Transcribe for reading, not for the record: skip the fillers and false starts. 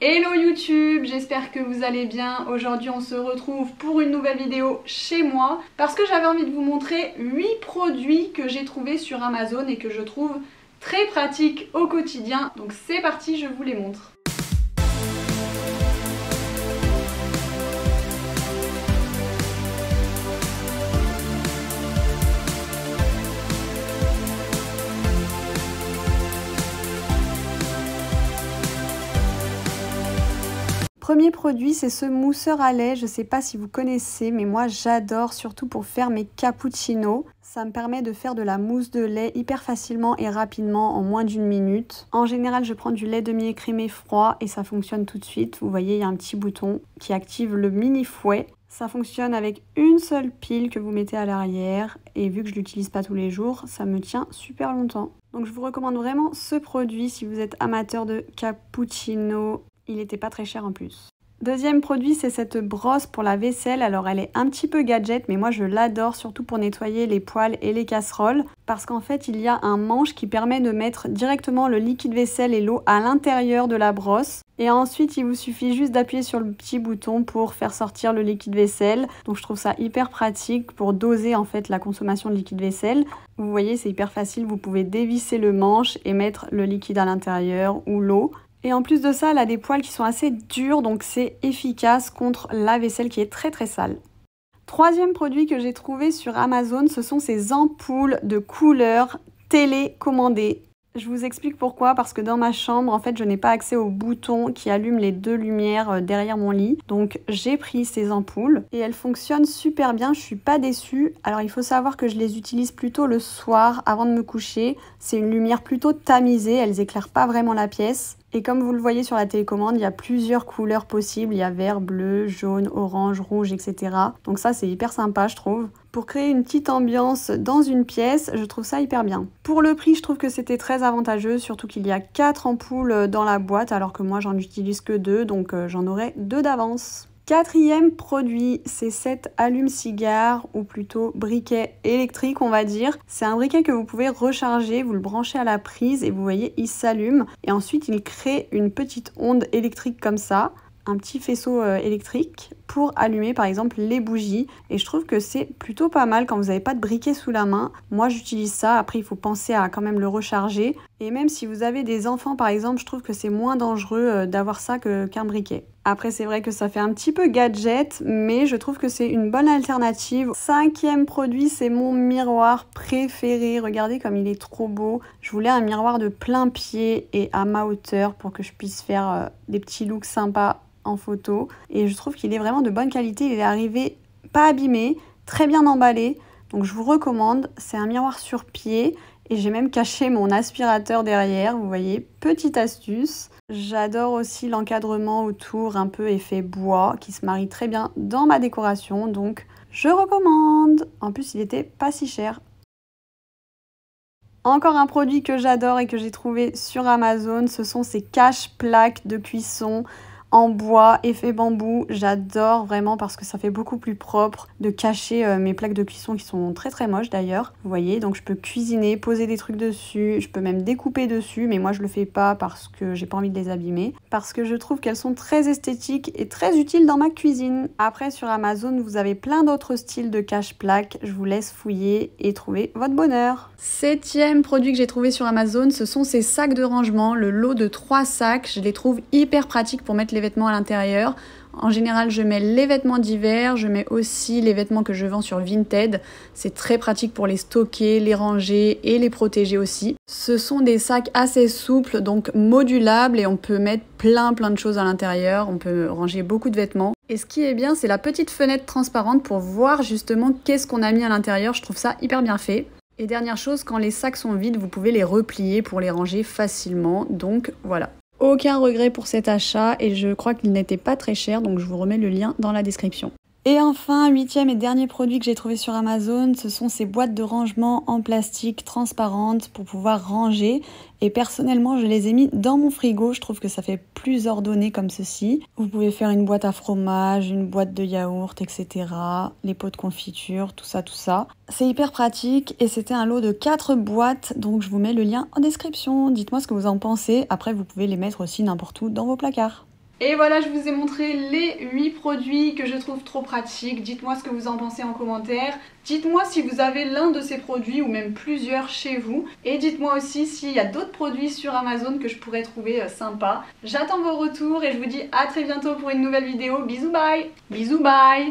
Hello YouTube, j'espère que vous allez bien. Aujourd'hui on se retrouve pour une nouvelle vidéo chez moi parce que j'avais envie de vous montrer 8 produits que j'ai trouvés sur Amazon et que je trouve très pratiques au quotidien. Donc c'est parti, je vous les montre. Premier produit, c'est ce mousseur à lait. Je ne sais pas si vous connaissez, mais moi j'adore, surtout pour faire mes cappuccinos. Ça me permet de faire de la mousse de lait hyper facilement et rapidement en moins d'1 minute. En général, je prends du lait demi-écrémé froid et ça fonctionne tout de suite. Vous voyez, il y a un petit bouton qui active le mini fouet. Ça fonctionne avec une seule pile que vous mettez à l'arrière et vu que je ne l'utilise pas tous les jours, ça me tient super longtemps. Donc je vous recommande vraiment ce produit si vous êtes amateur de cappuccino. Il n'était pas très cher en plus. Deuxième produit, c'est cette brosse pour la vaisselle. Alors elle est un petit peu gadget, mais moi je l'adore, surtout pour nettoyer les poêles et les casseroles. Parce qu'en fait, il y a un manche qui permet de mettre directement le liquide vaisselle et l'eau à l'intérieur de la brosse. Et ensuite, il vous suffit juste d'appuyer sur le petit bouton pour faire sortir le liquide vaisselle. Donc je trouve ça hyper pratique pour doser en fait la consommation de liquide vaisselle. Vous voyez, c'est hyper facile, vous pouvez dévisser le manche et mettre le liquide à l'intérieur ou l'eau. Et en plus de ça, elle a des poils qui sont assez durs, donc c'est efficace contre la vaisselle qui est très sale. Troisième produit que j'ai trouvé sur Amazon, ce sont ces ampoules de couleur télécommandées. Je vous explique pourquoi, parce que dans ma chambre, en fait, je n'ai pas accès au bouton qui allume les deux lumières derrière mon lit. Donc, j'ai pris ces ampoules et elles fonctionnent super bien. Je suis pas déçue. Alors, il faut savoir que je les utilise plutôt le soir avant de me coucher. C'est une lumière plutôt tamisée. Elles éclairent pas vraiment la pièce. Et comme vous le voyez sur la télécommande, il y a plusieurs couleurs possibles. Il y a vert, bleu, jaune, orange, rouge, etc. Donc ça, c'est hyper sympa, je trouve. Pour créer une petite ambiance dans une pièce, je trouve ça hyper bien. Pour le prix, je trouve que c'était très avantageux, surtout qu'il y a 4 ampoules dans la boîte, alors que moi, j'en utilise que 2, donc j'en aurai 2 d'avance. Quatrième produit, c'est cet allume-cigare, ou plutôt briquet électrique, on va dire. C'est un briquet que vous pouvez recharger, vous le branchez à la prise et vous voyez, il s'allume. Et ensuite, il crée une petite onde électrique comme ça, un petit faisceau électrique pour allumer par exemple les bougies. Et je trouve que c'est plutôt pas mal quand vous n'avez pas de briquet sous la main. Moi, j'utilise ça. Après, il faut penser à quand même le recharger. Et même si vous avez des enfants par exemple, je trouve que c'est moins dangereux d'avoir ça qu'un briquet. Après, c'est vrai que ça fait un petit peu gadget, mais je trouve que c'est une bonne alternative. Cinquième produit, c'est mon miroir préféré. Regardez comme il est trop beau. Je voulais un miroir de plein pied et à ma hauteur pour que je puisse faire des petits looks sympas en photo. Et je trouve qu'il est vraiment de bonne qualité. Il est arrivé pas abîmé, très bien emballé. Donc je vous recommande. C'est un miroir sur pied. Et j'ai même caché mon aspirateur derrière, vous voyez, petite astuce. J'adore aussi l'encadrement autour, un peu effet bois, qui se marie très bien dans ma décoration, donc je recommande. En plus, il était pas si cher. Encore un produit que j'adore et que j'ai trouvé sur Amazon, ce sont ces cache-plaques de cuisson en bois, effet bambou. J'adore vraiment parce que ça fait beaucoup plus propre de cacher mes plaques de cuisson qui sont très moches d'ailleurs. Vous voyez, donc je peux cuisiner, poser des trucs dessus, je peux même découper dessus, mais moi je le fais pas parce que j'ai pas envie de les abîmer. Parce que je trouve qu'elles sont très esthétiques et très utiles dans ma cuisine. Après sur Amazon, vous avez plein d'autres styles de cache-plaques. Je vous laisse fouiller et trouver votre bonheur. Septième produit que j'ai trouvé sur Amazon, ce sont ces sacs de rangement, le lot de 3 sacs. Je les trouve hyper pratiques pour mettre les vêtements à l'intérieur. En général, je mets les vêtements d'hiver, je mets aussi les vêtements que je vends sur Vinted. C'est très pratique pour les stocker, les ranger et les protéger aussi. Ce sont des sacs assez souples, donc modulables et on peut mettre plein de choses à l'intérieur. On peut ranger beaucoup de vêtements. Et ce qui est bien, c'est la petite fenêtre transparente pour voir justement qu'est-ce qu'on a mis à l'intérieur. Je trouve ça hyper bien fait. Et dernière chose, quand les sacs sont vides, vous pouvez les replier pour les ranger facilement. Donc voilà. Aucun regret pour cet achat et je crois qu'il n'était pas très cher, donc je vous remets le lien dans la description. Et enfin, 8e et dernier produit que j'ai trouvé sur Amazon, ce sont ces boîtes de rangement en plastique transparentes pour pouvoir ranger. Et personnellement, je les ai mis dans mon frigo. Je trouve que ça fait plus ordonné comme ceci. Vous pouvez faire une boîte à fromage, une boîte de yaourt, etc. Les pots de confiture, tout ça. C'est hyper pratique et c'était un lot de 4 boîtes. Donc je vous mets le lien en description. Dites-moi ce que vous en pensez. Après, vous pouvez les mettre aussi n'importe où dans vos placards. Et voilà, je vous ai montré les 8 produits que je trouve trop pratiques. Dites-moi ce que vous en pensez en commentaire. Dites-moi si vous avez l'un de ces produits ou même plusieurs chez vous. Et dites-moi aussi s'il y a d'autres produits sur Amazon que je pourrais trouver sympas. J'attends vos retours et je vous dis à très bientôt pour une nouvelle vidéo. Bisous, bye! Bisous, bye!